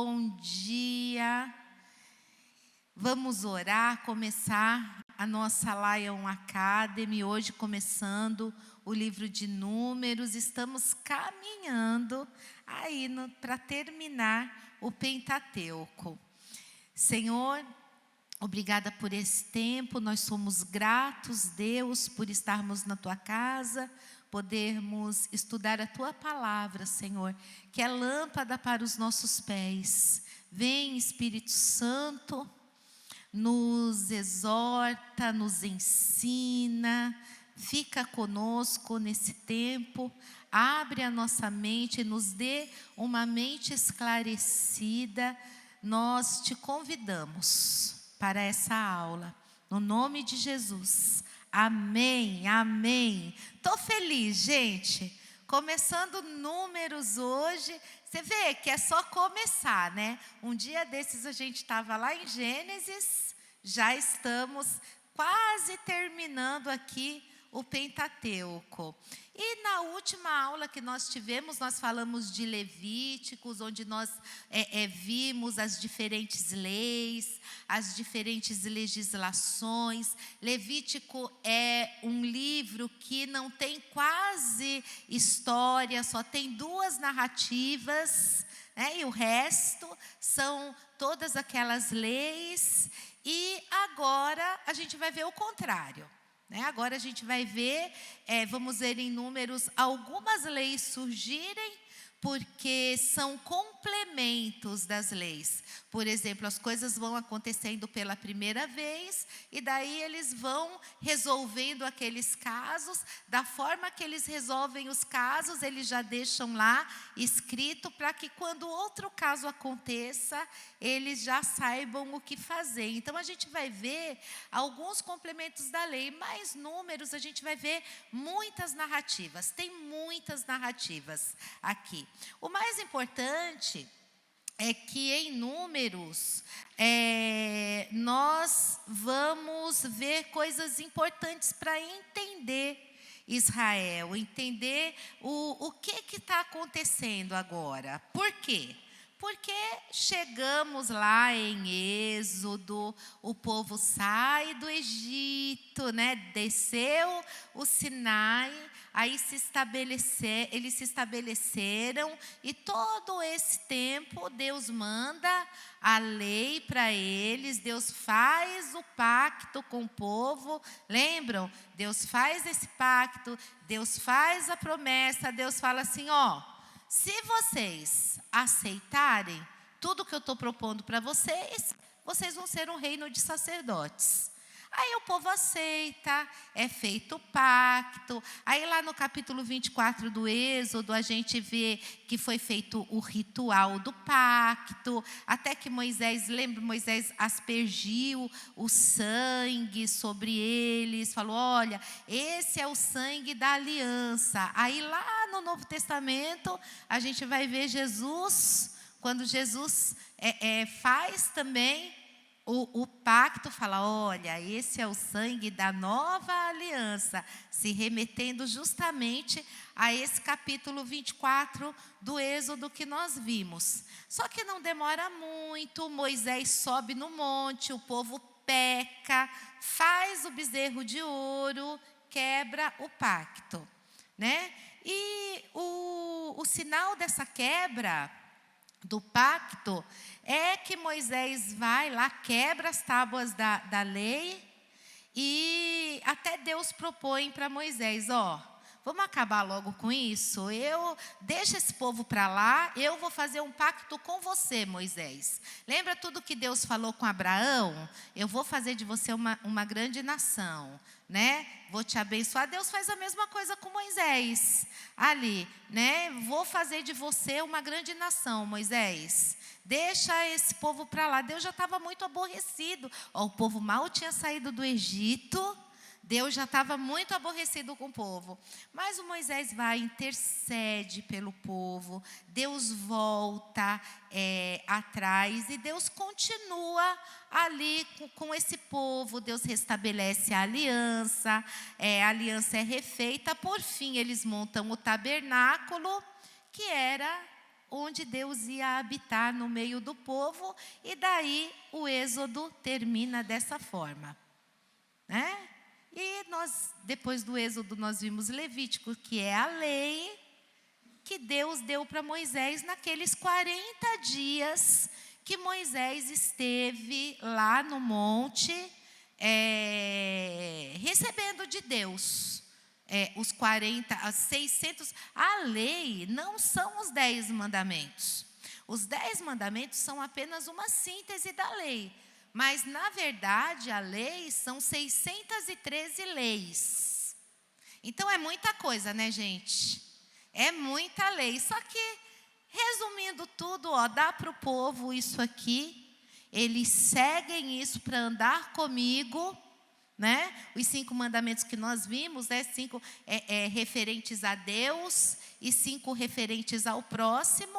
bom dia. Vamos orar, começar a nossa Lion Academy, hoje começando o livro de Números. Estamos caminhando aí para terminar o Pentateuco. Senhor, obrigada por esse tempo, nós somos gratos, Deus, por estarmos na Tua casa, podermos estudar a Tua palavra, Senhor, que é lâmpada para os nossos pés. Vem, Espírito Santo, nos exorta, nos ensina, fica conosco nesse tempo, abre a nossa mente, nos dê uma mente esclarecida. Nós te convidamos para essa aula, no nome de Jesus. Amém, amém. Estou feliz, gente. Começando Números hoje. Você vê que é só começar, né? Um dia desses a gente estava lá em Gênesis, já estamos quase terminando aqui o Pentateuco. E na última aula que nós tivemos, nós falamos de Levíticos, onde nós vimos as diferentes leis, as diferentes legislações. Levítico é um livro que não tem quase história, só tem 2 narrativas, né? E o resto são todas aquelas leis. E agora a gente vai ver o contrário. Agora a gente vai ver, vamos ver em Números, algumas leis surgirem, porque são complementos das leis. Por exemplo, as coisas vão acontecendo pela primeira vez, e daí eles vão resolvendo aqueles casos. Da forma que eles resolvem os casos, eles já deixam lá escrito, para que quando outro caso aconteça, eles já saibam o que fazer. Então a gente vai ver alguns complementos da lei, mas Números a gente vai ver muitas narrativas. Tem muitas narrativas aqui. O mais importante é que em Números nós vamos ver coisas importantes para entender Israel, entender o que está acontecendo agora. Por quê? Porque chegamos lá em Êxodo, o povo sai do Egito, né? Desceu o Sinai, aí eles se estabeleceram, e todo esse tempo Deus manda a lei para eles, Deus faz o pacto com o povo. Lembram? Deus faz esse pacto, Deus faz a promessa, Deus fala assim, se vocês aceitarem tudo que eu estou propondo para vocês, vocês vão ser um reino de sacerdotes. Aí o povo aceita, é feito o pacto. Aí lá no capítulo 24 do Êxodo, a gente vê que foi feito o ritual do pacto, até que Moisés aspergiu o sangue sobre eles, falou, olha, esse é o sangue da aliança. Aí lá no Novo Testamento, a gente vai ver Jesus, quando Jesus faz também o pacto, fala, olha, esse é o sangue da nova aliança, se remetendo justamente a esse capítulo 24 do Êxodo que nós vimos. Só que não demora muito, Moisés sobe no monte, o povo peca, faz o bezerro de ouro, quebra o pacto, né? E o sinal dessa quebra do pacto é que Moisés vai lá, quebra as tábuas da lei, e até Deus propõe para Moisés, vamos acabar logo com isso? Deixa esse povo para lá, eu vou fazer um pacto com você, Moisés. Lembra tudo que Deus falou com Abraão? Eu vou fazer de você uma grande nação, né? Vou te abençoar. Deus faz a mesma coisa com Moisés ali, né? Vou fazer de você uma grande nação, Moisés. Deixa esse povo para lá. Deus já estava muito aborrecido. O povo mal tinha saído do Egito. Deus já estava muito aborrecido com o povo. Mas o Moisés vai, intercede pelo povo. Deus volta atrás e Deus continua ali com esse povo. Deus restabelece a aliança é refeita. Por fim, eles montam o tabernáculo, que era onde Deus ia habitar no meio do povo, e daí o Êxodo termina dessa forma, né? E nós, depois do Êxodo, nós vimos Levítico, que é a lei que Deus deu para Moisés naqueles 40 dias que Moisés esteve lá no monte, recebendo de Deus. Os 40, as 600, a lei não são os 10 mandamentos. Os 10 mandamentos são apenas uma síntese da lei. Mas, na verdade, a lei são 613 leis. Então, é muita coisa, né, gente? É muita lei. Só que, resumindo tudo, dá para o povo isso aqui. Eles seguem isso para andar comigo, né? Os 5 mandamentos que nós vimos, 5 referentes a Deus e 5 referentes ao próximo.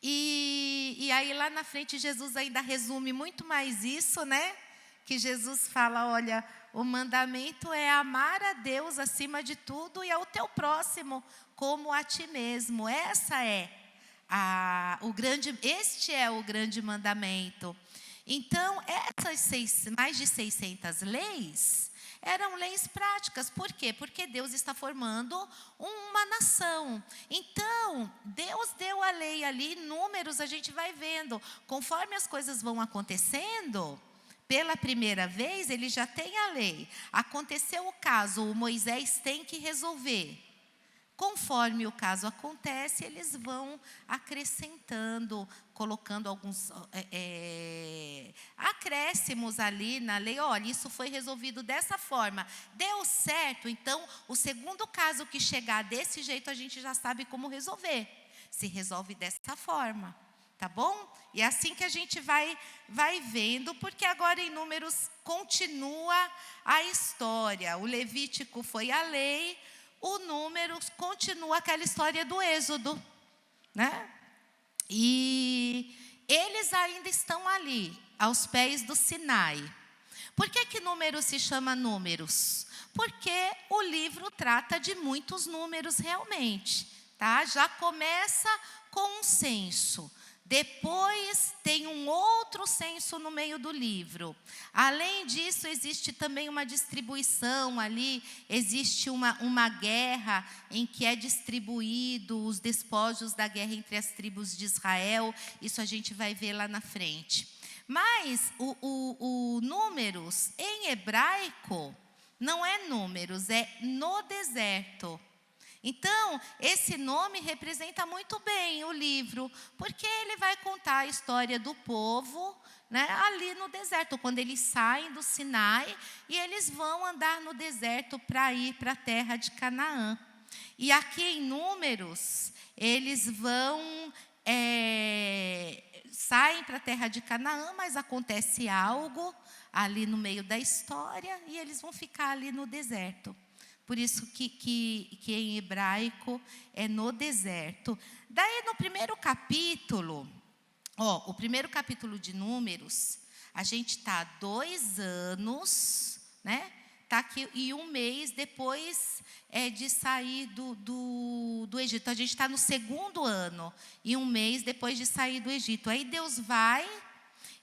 E aí lá na frente Jesus ainda resume muito mais isso, né? Que Jesus fala, olha, o mandamento é amar a Deus acima de tudo e ao teu próximo como a ti mesmo. Este é o grande mandamento. Então, essas mais de 600 leis eram leis práticas. Por quê? Porque Deus está formando uma nação. Então, Deus deu a lei ali, números a gente vai vendo. Conforme as coisas vão acontecendo, pela primeira vez ele já tem a lei. Aconteceu o caso, o Moisés tem que resolver. Conforme o caso acontece, eles vão acrescentando, colocando alguns acréscimos ali na lei. Olha, isso foi resolvido dessa forma. Deu certo, então, o segundo caso que chegar desse jeito, a gente já sabe como resolver. Se resolve dessa forma, tá bom? E é assim que a gente vai vendo, porque agora em Números continua a história. O Levítico foi a lei, o Números continua aquela história do Êxodo, né? E eles ainda estão ali, aos pés do Sinai. Por que Números se chama Números? Porque o livro trata de muitos números realmente, tá? Já começa com um censo. Depois tem um outro censo no meio do livro. Além disso, existe também uma distribuição ali, existe uma guerra em que é distribuído os despojos da guerra entre as tribos de Israel. Isso a gente vai ver lá na frente. Mas o Números, em hebraico, não é números, é no deserto. Então, esse nome representa muito bem o livro, porque ele vai contar a história do povo, né, ali no deserto, quando eles saem do Sinai e eles vão andar no deserto para ir para a terra de Canaã. E aqui em Números, eles saem para a terra de Canaã, mas acontece algo ali no meio da história e eles vão ficar ali no deserto. Por isso que em hebraico é no deserto. Daí no primeiro capítulo, o primeiro capítulo de Números, a gente está 2 anos, né? Tá aqui, e 1 mês depois de sair do Egito. A gente está no 2º ano, e 1 mês depois de sair do Egito. Aí Deus vai,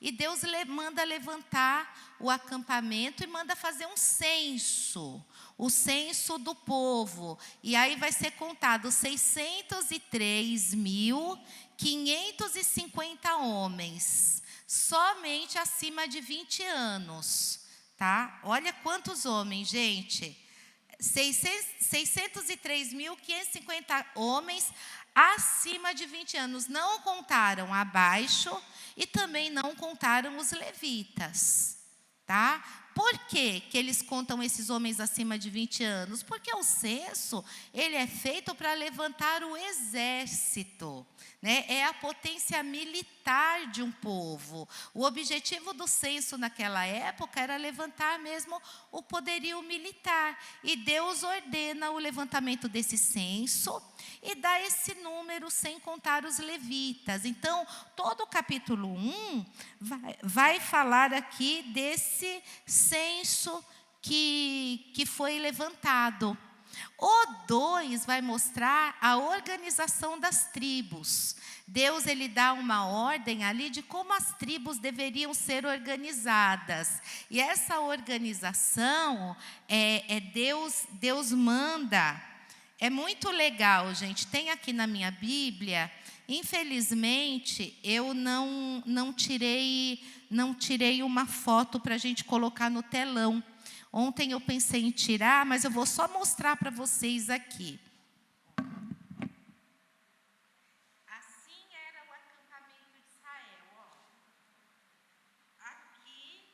e Deus manda levantar o acampamento e manda fazer um censo. O censo do povo, e aí vai ser contado 603.550 homens, somente acima de 20 anos, tá? Olha quantos homens, gente, 603.550 homens acima de 20 anos, não contaram abaixo e também não contaram os levitas, tá? Por que eles contam esses homens acima de 20 anos? Porque o censo, ele é feito para levantar o exército, né? É a potência militar de um povo. O objetivo do censo naquela época era levantar mesmo o poderio militar. E Deus ordena o levantamento desse censo e dá esse número sem contar os levitas. Então, todo o capítulo 1 vai falar aqui desse censo que foi levantado. O 2 vai mostrar a organização das tribos. Deus, ele dá uma ordem ali de como as tribos deveriam ser organizadas. E essa organização, Deus manda. É muito legal, gente. Tem aqui na minha Bíblia, infelizmente, eu não tirei uma foto para a gente colocar no telão. Ontem eu pensei em tirar, mas eu vou só mostrar para vocês aqui. Assim era o acampamento de Israel. Ó. Aqui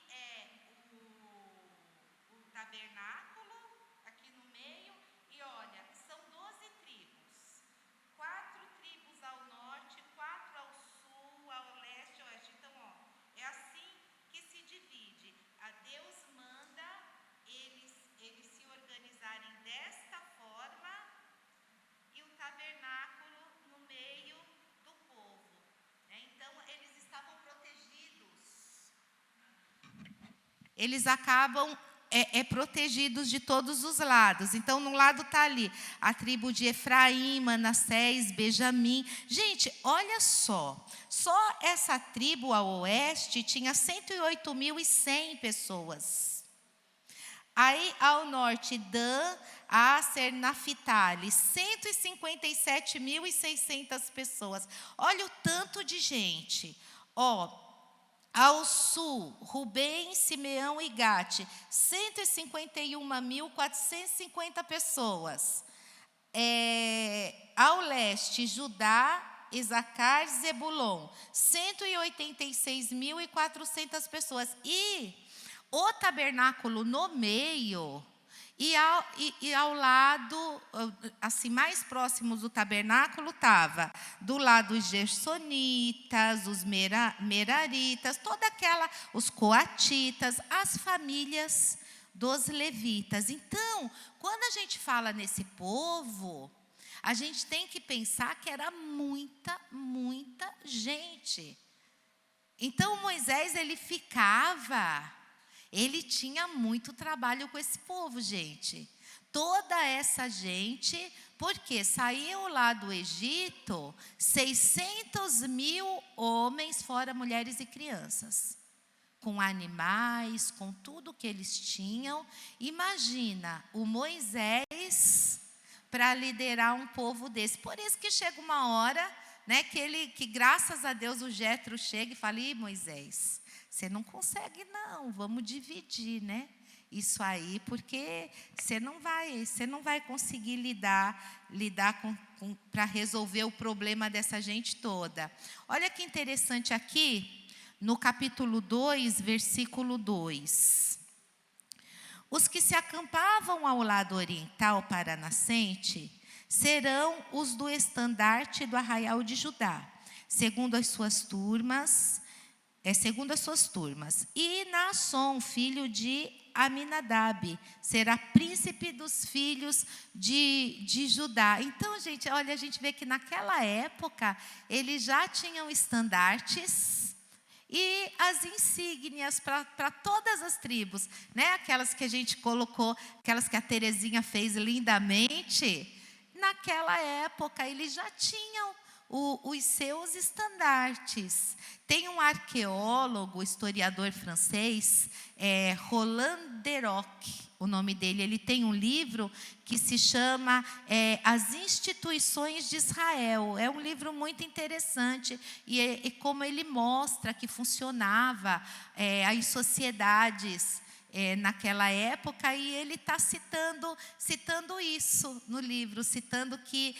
é o tabernáculo, aqui no meio. E olha, são 12 tribos. 4 tribos ao norte, 4 ao sul, ao leste, ao oeste. Então, ó, é assim que se divide. A Deus manda eles se organizarem desta forma e o tabernáculo no meio do povo. Então, eles estavam protegidos. Eles acabam protegidos de todos os lados. Então, no lado está ali a tribo de Efraim, Manassés, Benjamim. Gente, olha só essa tribo ao oeste tinha 108.100 pessoas. Aí, ao norte, Dan, Aser, Naphtali, 157.600 pessoas. Olha o tanto de gente. Ao sul, Rubem, Simeão e Gate, 151.450 pessoas. Ao leste, Judá, Isacar, Zebulon, 186.400 pessoas. E o tabernáculo no meio, e ao lado, assim, mais próximos do tabernáculo, estava do lado os gersonitas, os meraritas, os coatitas, as famílias dos levitas. Então, quando a gente fala nesse povo, a gente tem que pensar que era muita gente. Então, Moisés, ele tinha muito trabalho com esse povo, gente. Toda essa gente, porque saíam lá do Egito 600.000 homens, fora mulheres e crianças. Com animais, com tudo que eles tinham. Imagina, o Moisés para liderar um povo desse. Por isso que chega uma hora, né, que graças a Deus o Jetro chega e fala: "Ih, Moisés, você não consegue não, vamos dividir, né? Isso aí, porque você não vai conseguir lidar para resolver o problema dessa gente toda." Olha que interessante aqui, no capítulo 2, versículo 2. Os que se acampavam ao lado oriental para a nascente serão os do estandarte do arraial de Judá, segundo as suas turmas. E Naasson, filho de Aminadab, será príncipe dos filhos de Judá. Então, gente, olha, a gente vê que naquela época eles já tinham estandartes e as insígnias para todas as tribos, né? Aquelas que a gente colocou, aquelas que a Terezinha fez lindamente. Naquela época eles já tinham os seus estandartes. Tem um arqueólogo, historiador francês, Roland Deroc, o nome dele. Ele tem um livro que se chama As Instituições de Israel. É um livro muito interessante e como ele mostra que funcionava as sociedades naquela época, e ele está citando isso no livro, citando que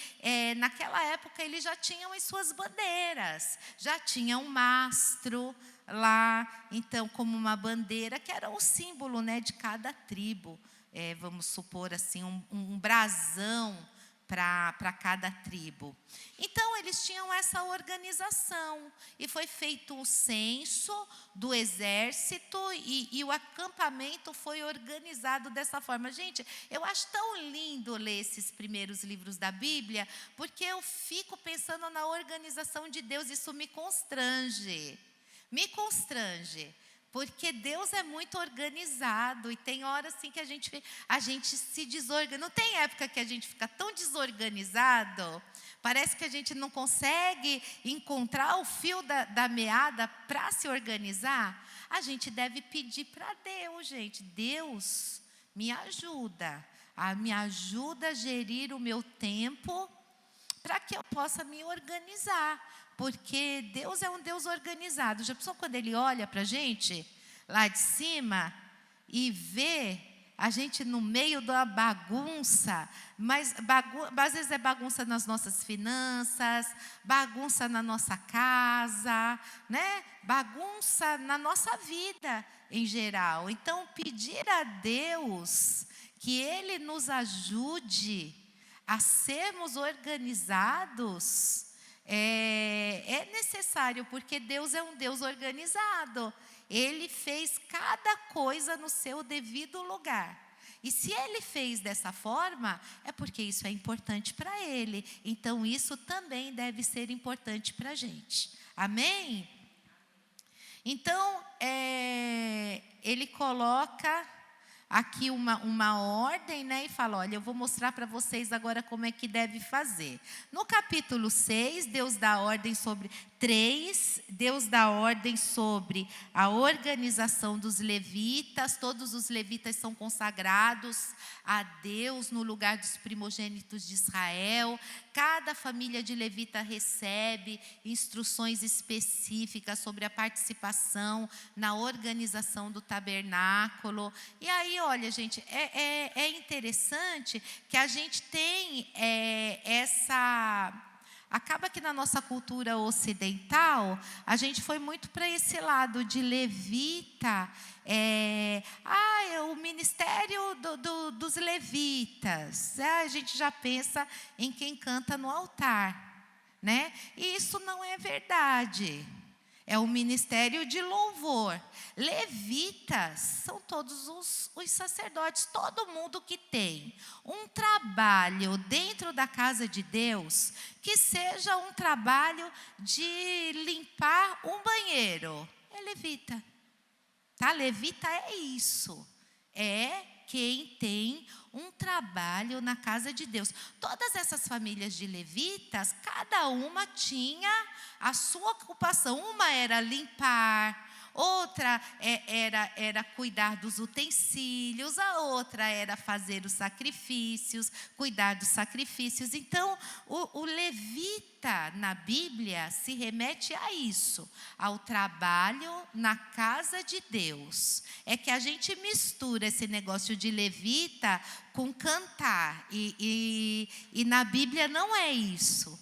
naquela época eles já tinham as suas bandeiras, já tinham um mastro lá, então, como uma bandeira, que era o símbolo, né, de cada tribo, vamos supor assim, um brasão para cada tribo. Então, eles tinham essa organização, e foi feito o censo do exército, e o acampamento foi organizado dessa forma. Gente, eu acho tão lindo ler esses primeiros livros da Bíblia, porque eu fico pensando na organização de Deus. Isso me constrange, Porque Deus é muito organizado e tem horas assim que a gente se desorganiza. Não tem época que a gente fica tão desorganizado, parece que a gente não consegue encontrar o fio da meada para se organizar. A gente deve pedir para Deus, gente. Deus, me ajuda a gerir o meu tempo para que eu possa me organizar. Porque Deus é um Deus organizado. Já pensou quando Ele olha para a gente lá de cima e vê a gente no meio da bagunça, mas às vezes é bagunça nas nossas finanças, bagunça na nossa casa, né? Bagunça na nossa vida em geral. Então, pedir a Deus que Ele nos ajude a sermos organizados é necessário, porque Deus é um Deus organizado. Ele fez cada coisa no seu devido lugar. E se Ele fez dessa forma, é porque isso é importante para Ele. Então, isso também deve ser importante para a gente. Amém? Então, Ele coloca aqui uma ordem, né? E fala, olha, eu vou mostrar para vocês agora como é que deve fazer. No capítulo 6, Deus dá ordem sobre a organização dos levitas. Todos os levitas são consagrados a Deus no lugar dos primogênitos de Israel. Cada família de levita recebe instruções específicas sobre a participação na organização do tabernáculo. E aí, olha, gente, é interessante que a gente tem Acaba que na nossa cultura ocidental, a gente foi muito para esse lado de levita. O ministério dos levitas. A gente já pensa em quem canta no altar, né? E isso não é verdade. É o ministério de louvor. Levitas são todos os sacerdotes, todo mundo que tem um trabalho dentro da casa de Deus, que seja um trabalho de limpar um banheiro. É levita. Tá? Levita é isso. É quem tem um trabalho na casa de Deus. Todas essas famílias de levitas, cada uma tinha a sua ocupação. Uma era limpar, outra era cuidar dos utensílios, a outra era fazer os sacrifícios, cuidar dos sacrifícios. Então, o levita na Bíblia se remete a isso, ao trabalho na casa de Deus. É que a gente mistura esse negócio de levita com cantar, e na Bíblia não é isso,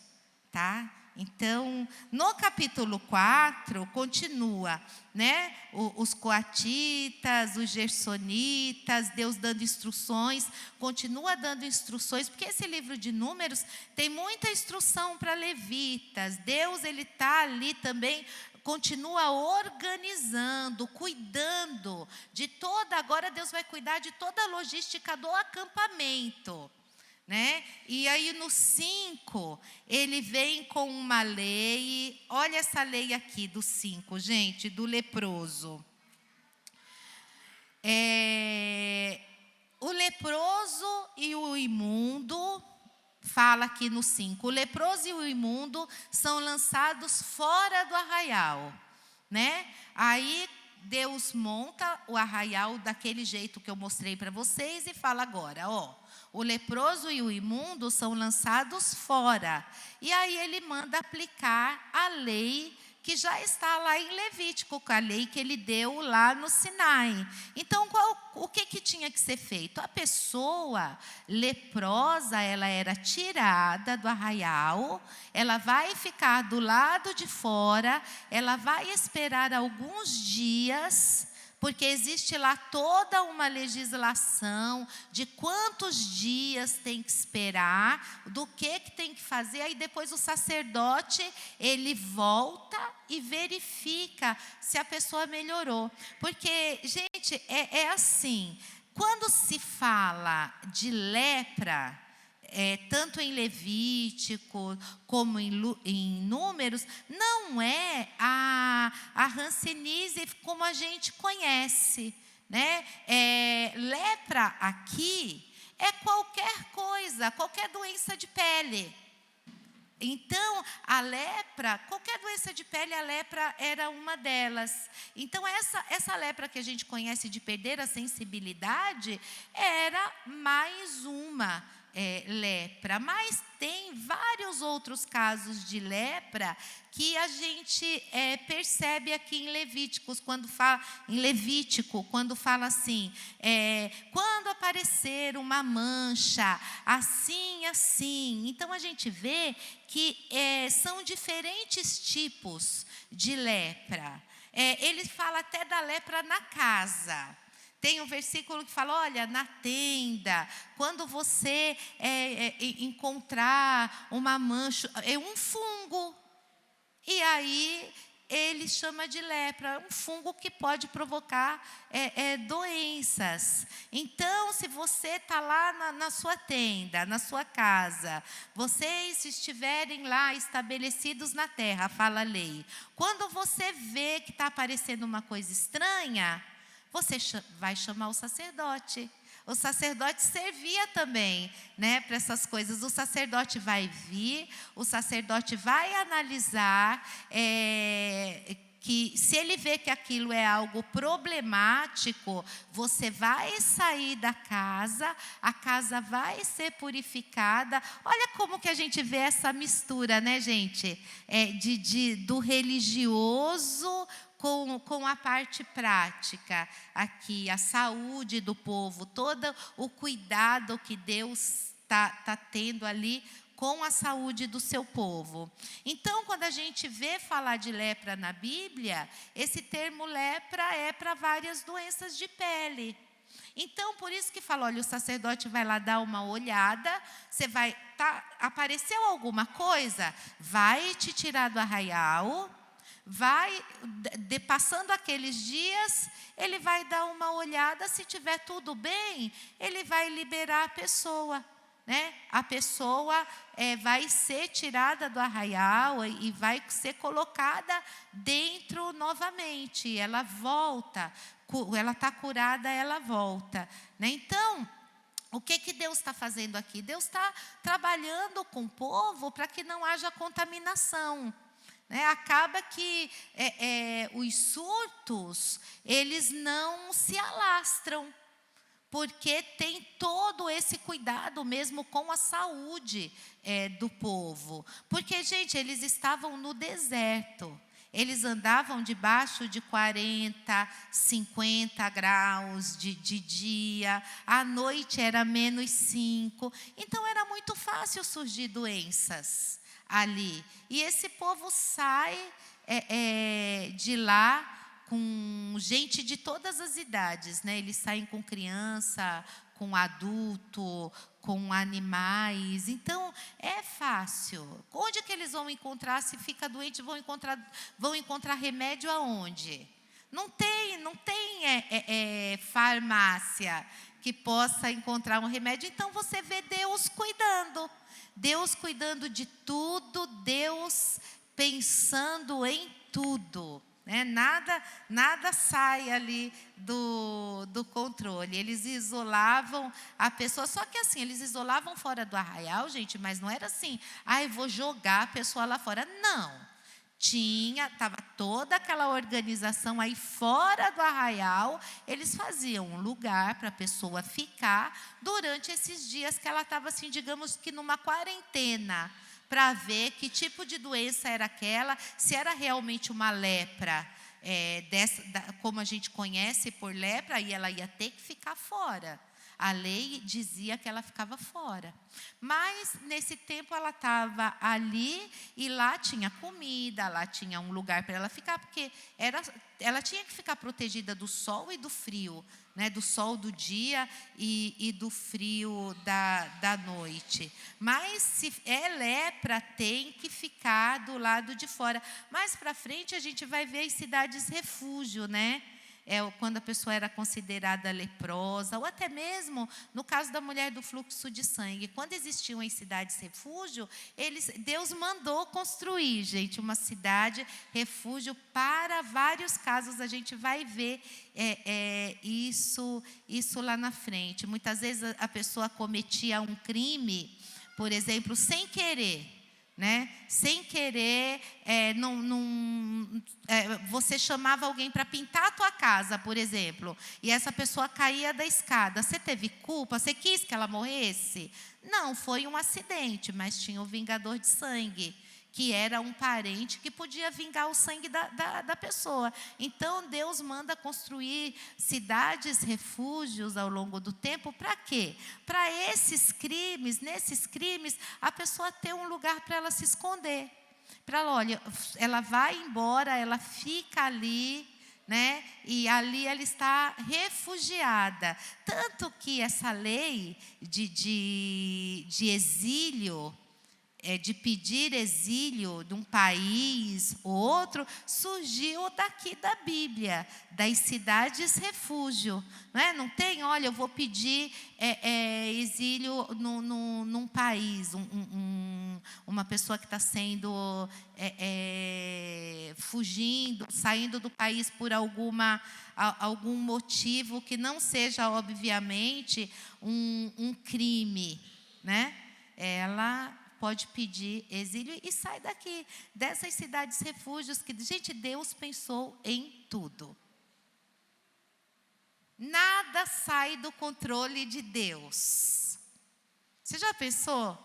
tá? Então, no capítulo 4, continua, né? Os coatitas, os gersonitas, Deus dando instruções, continua dando instruções, porque esse livro de Números tem muita instrução para levitas. Deus, Ele está ali também, continua organizando, cuidando de agora Deus vai cuidar de toda a logística do acampamento, né? E aí no 5, ele vem com uma lei. Olha essa lei aqui do 5, gente, do leproso. O leproso e o imundo, fala aqui no 5, o leproso e o imundo são lançados fora do arraial, né? Aí Deus monta o arraial daquele jeito que eu mostrei para vocês e fala agora, o leproso e o imundo são lançados fora. E aí ele manda aplicar a lei que já está lá em Levítico, a lei que ele deu lá no Sinai. Então, o que tinha que ser feito? A pessoa leprosa, ela era tirada do arraial, ela vai ficar do lado de fora, ela vai esperar alguns dias, porque existe lá toda uma legislação de quantos dias tem que esperar, do que tem que fazer. Aí depois o sacerdote, ele volta e verifica se a pessoa melhorou. Porque, gente, é assim, quando se fala de lepra, tanto em Levítico como em Números, não é a hanseníase como a gente conhece, né? Lepra aqui é qualquer coisa, qualquer doença de pele. Então, a lepra, qualquer doença de pele, a lepra era uma delas. Então, essa lepra que a gente conhece de perder a sensibilidade, era mais uma lepra. Mas tem vários outros casos de lepra que a gente percebe aqui em Levítico, quando fala assim, quando aparecer uma mancha, assim, assim. Então, a gente vê que são diferentes tipos de lepra. Ele fala até da lepra na casa. Tem um versículo que fala, olha, na tenda, quando você encontrar uma mancha, um fungo, e aí ele chama de lepra, um fungo que pode provocar doenças. Então, se você está lá na sua tenda, na sua casa, vocês estiverem lá estabelecidos na terra, fala a lei, quando você vê que está aparecendo uma coisa estranha, você vai chamar o sacerdote. O sacerdote servia também, né, para essas coisas. O sacerdote vai vir, o sacerdote vai analisar, que se ele vê que aquilo é algo problemático, você vai sair da casa, a casa vai ser purificada. Olha como que a gente vê essa mistura, né, gente? Do religioso com a parte prática aqui, a saúde do povo, todo o cuidado que Deus está tendo ali com a saúde do seu povo. Então, quando a gente vê falar de lepra na Bíblia, esse termo lepra é para várias doenças de pele. Então, por isso que fala, olha, o sacerdote vai lá dar uma olhada, você vai, apareceu alguma coisa? Vai te tirar do arraial, passando aqueles dias, ele vai dar uma olhada, se tiver tudo bem, ele vai liberar a pessoa, né? A pessoa vai ser tirada do arraial e vai ser colocada dentro novamente, ela volta, ela está curada, ela volta, né? Então, o que Deus está fazendo aqui? Deus está trabalhando com o povo para que não haja contaminação. Acaba que os surtos, eles não se alastram, porque tem todo esse cuidado mesmo com a saúde do povo. Porque, gente, eles estavam no deserto, eles andavam debaixo de 40, 50 graus de dia, à noite era -5, então era muito fácil surgir doenças ali. E esse povo sai de lá com gente de todas as idades, né? Eles saem com criança, com adulto, com animais. Então, é fácil. Onde que eles vão encontrar? Se fica doente, vão encontrar remédio aonde? Não tem farmácia que possa encontrar um remédio. Então, você vê Deus cuidando de tudo, Deus pensando em tudo, né? Nada sai ali do controle. Eles isolavam a pessoa, só que assim, eles isolavam fora do arraial, gente, mas não era assim, eu vou jogar a pessoa lá fora, não. Estava toda aquela organização aí fora do arraial, eles faziam um lugar para a pessoa ficar durante esses dias que ela estava assim, digamos que numa quarentena, para ver que tipo de doença era aquela, se era realmente uma lepra, como a gente conhece por lepra, aí ela ia ter que ficar fora. A lei dizia que ela ficava fora. Mas, nesse tempo, ela estava ali e lá tinha comida, lá tinha um lugar para ela ficar, porque ela tinha que ficar protegida do sol e do frio, né? Do sol do dia e do frio da noite. Mas, se é lepra, tem que ficar do lado de fora. Mais para frente, a gente vai ver as cidades refúgio, né? quando a pessoa era considerada leprosa, ou até mesmo no caso da mulher do fluxo de sangue. Quando existiam as cidades refúgio, Deus mandou construir, gente, uma cidade refúgio para vários casos. A gente vai ver isso lá na frente. Muitas vezes a pessoa cometia um crime, por exemplo, sem querer. Sem querer, você chamava alguém para pintar a tua casa, por exemplo, e essa pessoa caía da escada. Você teve culpa? Você quis que ela morresse? Não, foi um acidente, mas tinha o vingador de sangue, que era um parente que podia vingar o sangue da pessoa. Então, Deus manda construir cidades, refúgios ao longo do tempo. Para quê? Para nesses crimes, a pessoa ter um lugar para ela se esconder. Olha, ela vai embora, ela fica ali, e ali ela está refugiada. Tanto que essa lei de exílio, de pedir exílio de um país ou outro, surgiu daqui da Bíblia, das cidades refúgio. Não tem, olha, eu vou pedir exílio num país, uma pessoa que está sendo fugindo, saindo do país por algum motivo que não seja, obviamente, um crime. Ela pode pedir exílio e sai daqui, dessas cidades refúgios, que, gente, Deus pensou em tudo. Nada sai do controle de Deus. Você já pensou?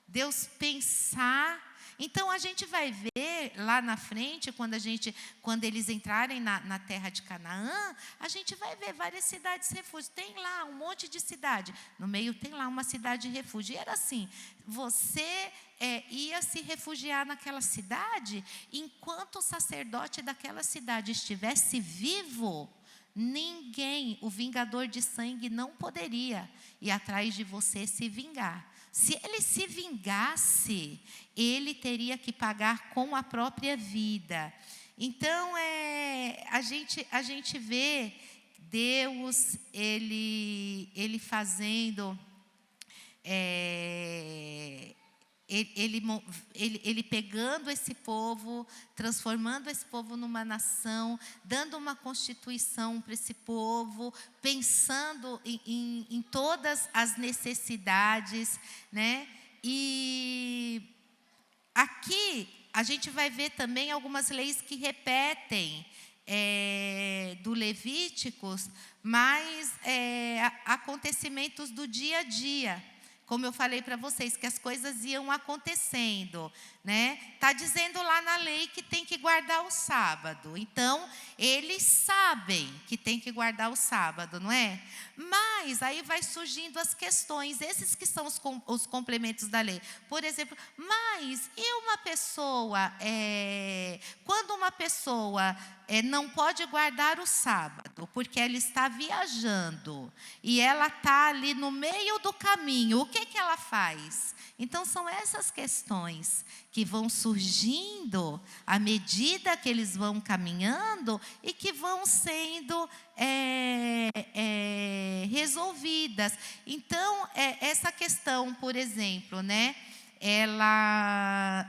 Deus pensar. Então, a gente vai ver lá na frente, quando eles entrarem na terra de Canaã, a gente vai ver várias cidades refúgio. Tem lá um monte de cidade. No meio tem lá uma cidade refúgio. E era assim, você ia se refugiar naquela cidade, enquanto o sacerdote daquela cidade estivesse vivo, ninguém, o vingador de sangue, não poderia ir atrás de você se vingar. Se ele se vingasse, ele teria que pagar com a própria vida. Então, a gente vê Deus, ele fazendo, ele pegando esse povo, transformando esse povo numa nação, dando uma constituição para esse povo, pensando em todas as necessidades, E aqui a gente vai ver também algumas leis que repetem do Levíticos, mas acontecimentos do dia a dia. Como eu falei para vocês, que as coisas iam acontecendo, Está dizendo lá na lei que tem que guardar o sábado. Então, eles sabem que tem que guardar o sábado, não é? Mas aí vai surgindo as questões, esses que são os complementos da lei. Por exemplo, mas e uma pessoa, quando uma pessoa não pode guardar o sábado, porque ela está viajando, e ela está ali no meio do caminho, o que ela faz? Então, são essas questões que vão surgindo à medida que eles vão caminhando e que vão sendo resolvidas. Então, essa questão, por exemplo, ela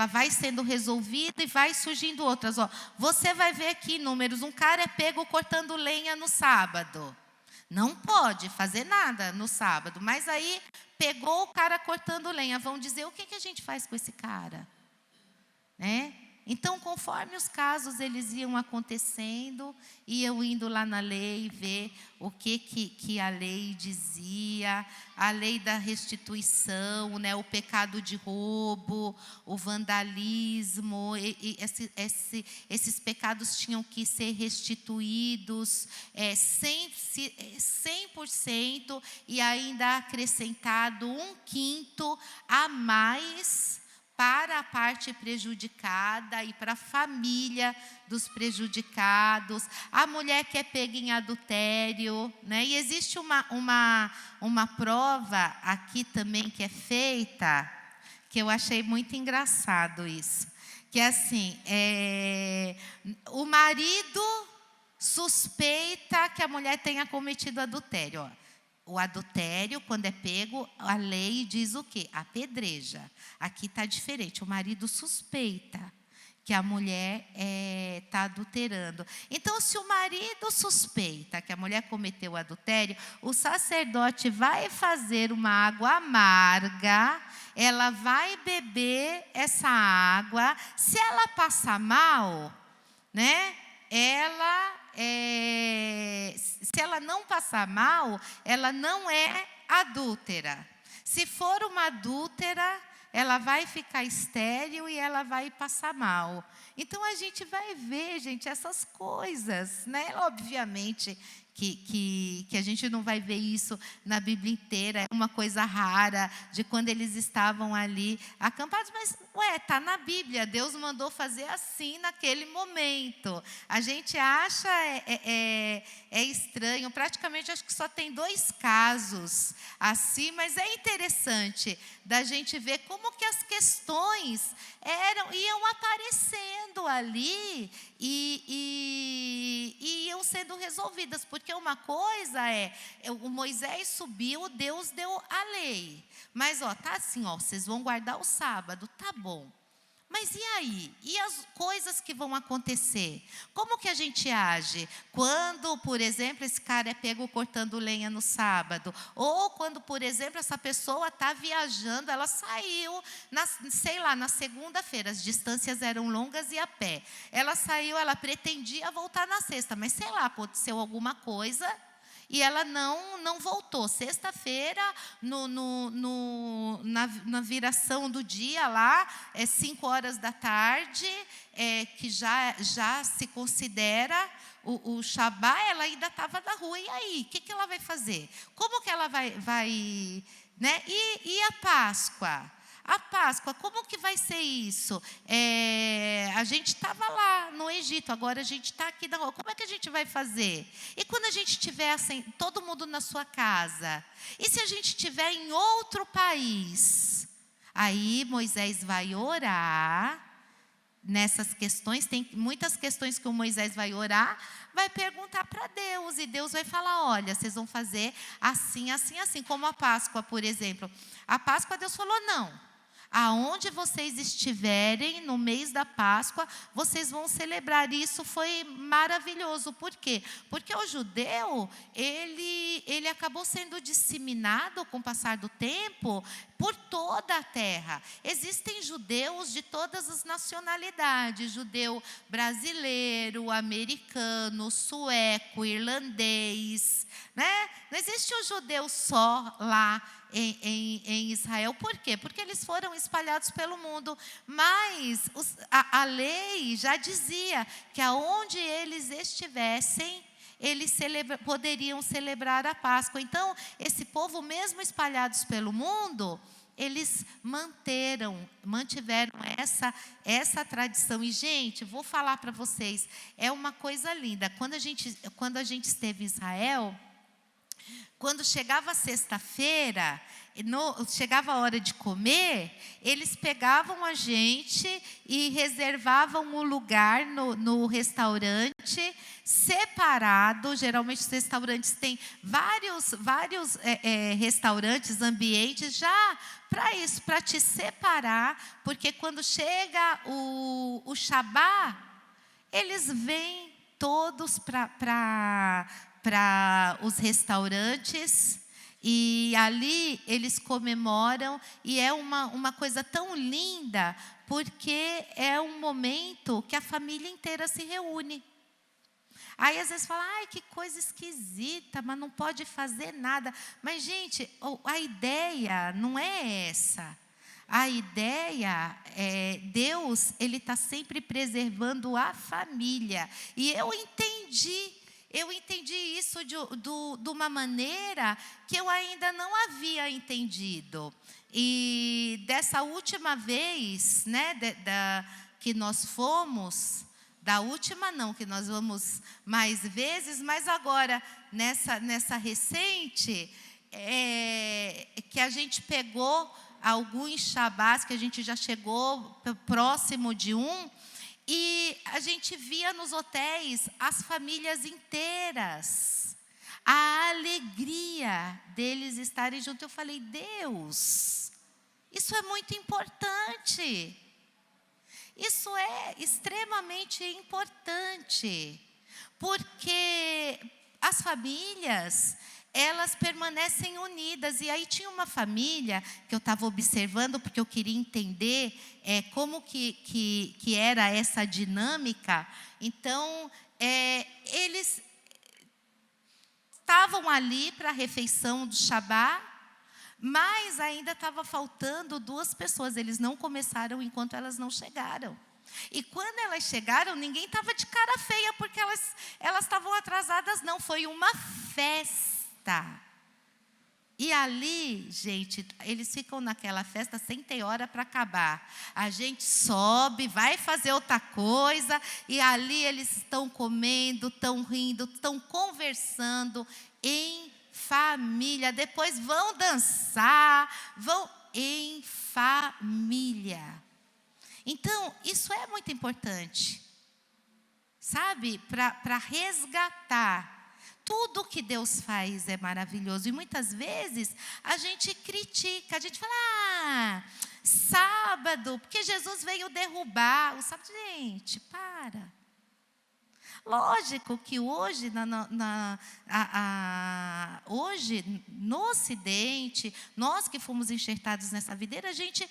vai sendo resolvida e vai surgindo outras. Você vai ver aqui Números, um cara é pego cortando lenha no sábado. Não pode fazer nada no sábado, mas aí pegou o cara cortando lenha. Vão dizer, o que a gente faz com esse cara? Então, conforme os casos eles iam acontecendo, iam indo lá na lei ver o que a lei dizia, a lei da restituição, o pecado de roubo, o vandalismo, esses pecados tinham que ser restituídos 100% e ainda acrescentado 1/5 a mais para a parte prejudicada e para a família dos prejudicados, a mulher que é pega em adultério, E existe uma prova aqui também que é feita, que eu achei muito engraçado isso, que é assim, o marido suspeita que a mulher tenha cometido adultério. Ó. O adultério, quando é pego, a lei diz o quê? Apedreja. Aqui está diferente, o marido suspeita que a mulher está adulterando. Então, se o marido suspeita que a mulher cometeu adultério, o sacerdote vai fazer uma água amarga, ela vai beber essa água. Se ela passar mal, né? Se ela não passar mal, ela não é adúltera. Se for uma adúltera, ela vai ficar estéril e ela vai passar mal. Então, a gente vai ver, gente, essas coisas, né? Obviamente que a gente não vai ver isso na Bíblia inteira, é uma coisa rara, de quando eles estavam ali acampados, mas, está na Bíblia, Deus mandou fazer assim naquele momento. A gente acha estranho, praticamente acho que só tem 2 casos assim, mas é interessante da gente ver como que as questões iam aparecendo ali e iam sendo resolvidas, porque uma coisa o Moisés subiu, Deus deu a lei, mas tá assim, vocês vão guardar o sábado, tá bom. Mas e aí? E as coisas que vão acontecer? Como que a gente age? Quando, por exemplo, esse cara é pego cortando lenha no sábado. Ou quando, por exemplo, essa pessoa está viajando, ela saiu, na segunda-feira, as distâncias eram longas e a pé. Ela saiu, ela pretendia voltar na sexta, mas aconteceu alguma coisa e ela não voltou. Sexta-feira, na viração do dia lá, 5 horas da tarde, que já se considera o Shabá, ela ainda estava na rua. E aí, o que ela vai fazer? Como que ela vai né? E a Páscoa? A Páscoa, como que vai ser isso? A gente estava lá no Egito, agora a gente está aqui na rua. Como é que a gente vai fazer? E quando a gente estiver assim, todo mundo na sua casa? E se a gente estiver em outro país? Aí Moisés vai orar nessas questões. Tem muitas questões que o Moisés vai orar, vai perguntar para Deus, e Deus vai falar: olha, vocês vão fazer assim, assim, assim. Como a Páscoa, por exemplo. A Páscoa, Deus falou: não. Aonde vocês estiverem no mês da Páscoa, vocês vão celebrar. Isso foi maravilhoso. Por quê? Porque o judeu, ele acabou sendo disseminado com o passar do tempo por toda a terra. Existem judeus de todas as nacionalidades: judeu brasileiro, americano, sueco, irlandês, né? Não existe um judeu só lá em Israel. Por quê? Porque eles foram espalhados pelo mundo. Mas a lei já dizia que aonde eles estivessem, eles poderiam celebrar a Páscoa. Então, esse povo, mesmo espalhados pelo mundo, eles mantiveram essa tradição. E, gente, vou falar para vocês, é uma coisa linda. Quando a gente esteve em Israel, quando chegava sexta-feira, chegava a hora de comer, eles pegavam a gente e reservavam um lugar no restaurante separado. Geralmente os restaurantes têm vários restaurantes, ambientes já para isso, para te separar, porque quando chega o Shabá, eles vêm todos para os restaurantes, e ali eles comemoram, e é uma coisa tão linda, porque é um momento que a família inteira se reúne. Aí às vezes fala: ai, que coisa esquisita, mas não pode fazer nada. Mas, gente, a ideia não é essa. A ideia Deus, Ele está sempre preservando a família. E eu entendi isso de uma maneira que eu ainda não havia entendido. E dessa última vez, né, que nós fomos, da última não, que nós vamos mais vezes, mas agora, nessa recente, que a gente pegou alguns Shabás que a gente já chegou próximo de um, e a gente via nos hotéis as famílias inteiras, a alegria deles estarem juntos. Eu falei, Deus, isso é muito importante. Isso é extremamente importante, porque as famílias, elas permanecem unidas. E aí tinha uma família que eu estava observando, porque eu queria entender como que era essa dinâmica. Então, eles estavam ali para a refeição do Shabá, mas ainda estava faltando 2 pessoas. Eles não começaram enquanto elas não chegaram. E quando elas chegaram, ninguém estava de cara feia, porque elas estavam atrasadas, não. Foi uma festa. E ali, gente, eles ficam naquela festa sem ter hora para acabar. A gente sobe, vai fazer outra coisa, e ali eles estão comendo, estão rindo, estão conversando em família. Depois vão dançar, vão em família. Então, isso é muito importante, sabe? Para resgatar. Tudo que Deus faz é maravilhoso. E muitas vezes a gente critica, a gente fala, sábado, porque Jesus veio derrubar o sábado. Gente, para. Lógico que hoje, hoje no Ocidente, nós que fomos enxertados nessa videira, a gente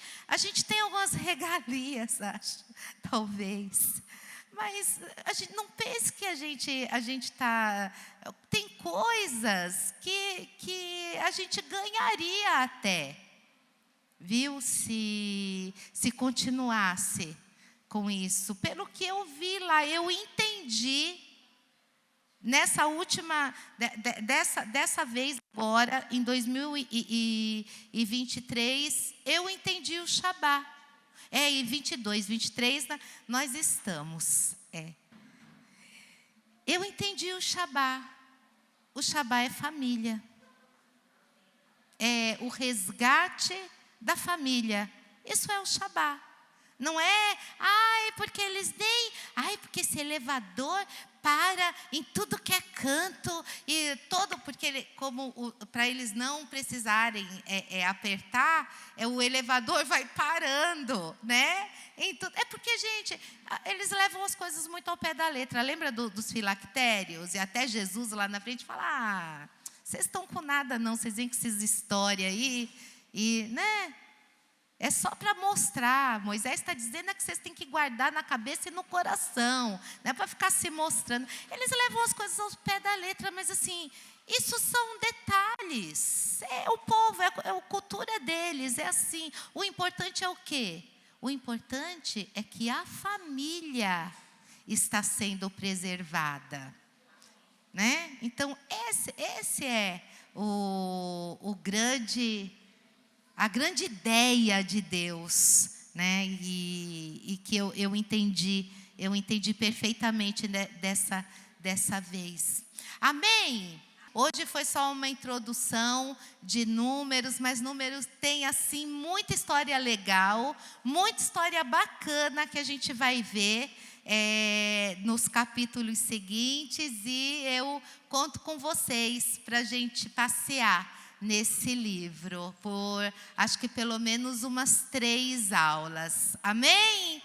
tem algumas regalias, acho, talvez. Mas a gente não pense que a gente está... Tem coisas que a gente ganharia até, viu? Se continuasse com isso. Pelo que eu vi lá, eu entendi, nessa última, dessa vez agora, em 2023, eu entendi o Shabá. Em 22, 23, nós estamos. Eu entendi o Shabá. O Shabá é família. É o resgate da família. Isso é o Shabá. Não é, porque eles nem... porque esse elevador para em tudo que é canto, e todo, porque para eles não precisarem apertar, o elevador vai parando, né? É porque, gente, eles levam as coisas muito ao pé da letra. Lembra dos filactérios? E até Jesus lá na frente fala, vocês estão com nada não, vocês vêm com essas histórias aí, e, né? É só para mostrar. Moisés está dizendo que vocês têm que guardar na cabeça e no coração. Não é para ficar se mostrando. Eles levam as coisas ao pé da letra, mas assim, isso são detalhes. É o povo, é a cultura deles, é assim. O importante é o quê? O importante é que a família está sendo preservada. Né? Então, esse é a grande ideia de Deus, né? E que eu entendi perfeitamente dessa vez. Amém? Hoje foi só uma introdução de Números, mas Números tem assim muita história legal, muita história bacana que a gente vai ver nos capítulos seguintes, e eu conto com vocês para a gente passear nesse livro, por acho que pelo menos umas 3 aulas. Amém?